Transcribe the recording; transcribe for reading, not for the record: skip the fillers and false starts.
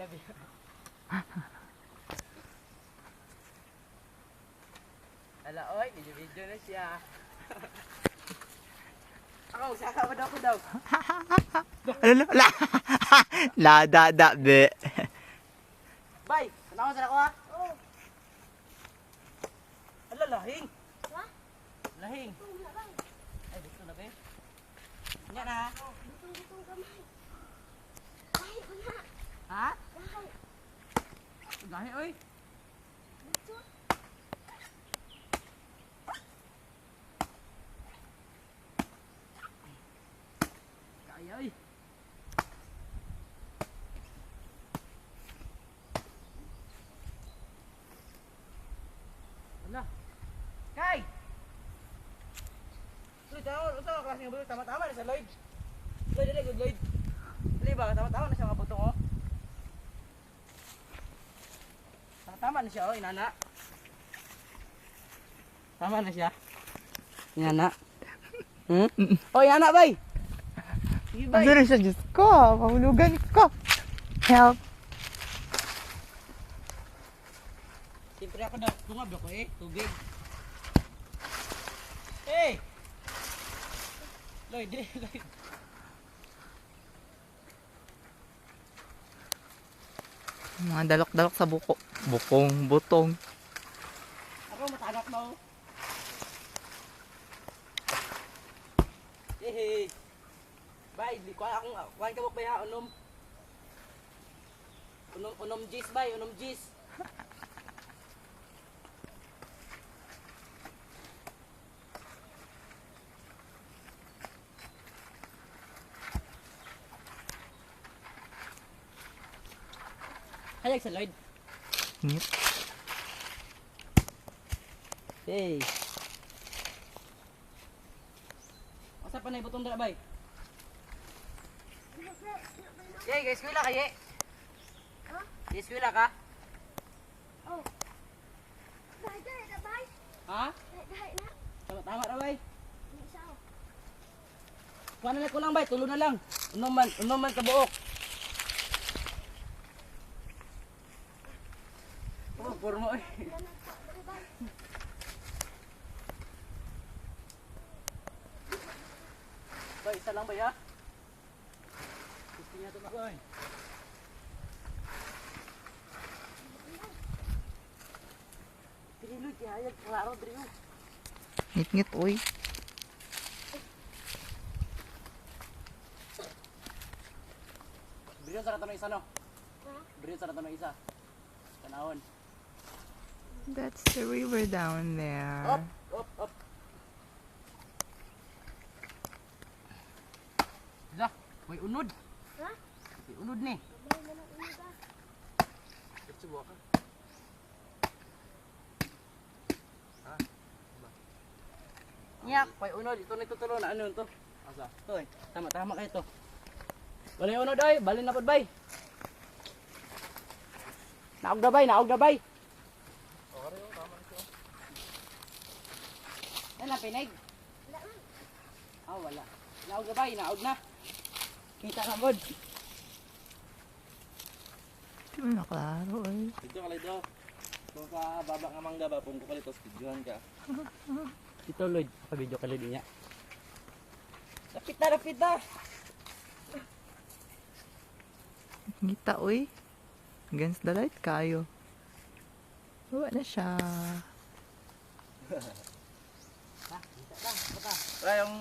gabi. Ala, oy, video na siya. Ako, saka ba daw ko daw? La. La da be. Bay, tanong sa ako ha? Oo. Ala, lahing. Ha? Lahing. Ay, dito na ba? Yan ha? Butong gamay. Ay, wala. Ha? Gahay. Gahi, oy. Dito. Kaya, oy. Ala. Kay! Lloyd, ito ang klase ng bulo. Tama-tama na siya, Lloyd. Lloyd, dali, good Lloyd. Dali ba? Tama-tama na siya mga butong, oh. Tama na siya, oh, inana. Tama na siya. Inana. Hmm? Oh, inana, bay! Sige, bay. Ano rin siya, Diyos ko. Mahulugan ko. Help. Siyempre ako daw, tungab ako eh, tubig. Hey! Lloyd, Lloyd. Mga dalok-dalok sa buko. Bukong, butong. Ako matagap na oh. Hey! Bay, di ko akong kuhan ka mo ba ya, unom jis bay, unom jis. Hayag sa Lloyd. Ngit. Hey. Asa pa na ibutong dala bay? Yay, guys, eskwela ka, ye. Ha? Eskwela ka? Oh. Gahay na bay. Ha? Gahay na. Tama na bay. Hindi siya. Kuha na lang ko lang bay, tulo na lang. Unom man ka buok. Oh, pormo eh. Bay, isa lang bay ha? Gusto niya ito na bay. Trilod, kihayag, klaro, Drew. Ngit-ngit, uy. Brilyon sa natanong isa no? Ha? Brilyon sa natanong isa. Tanahon. That's the river down there. Up, up, up. Dah, may unod. Ha? May unod ni. Gamay na lang umiga. Subuha ka. Nyak, may unod. Ito na tutulo na ano to? Asa? Ito eh. Tama kayo to. Wala yung unod ay. Balin na po bay. Naog na bay. Okay, tama na siya. Yan lang, pinig. Wala man. Ah, wala. Naog na. Kita na bod. Ano, klaro, uy. Dito ka do. Kung sa baba nga mangga ba, kung kukalit, videohan ka. Ito Lloyd, pa-video ka Lloyd niya. Lapit na. Ngita, uy. Against the light kayo. Uwa na siya. Ha, kita na. Bata. Wala yung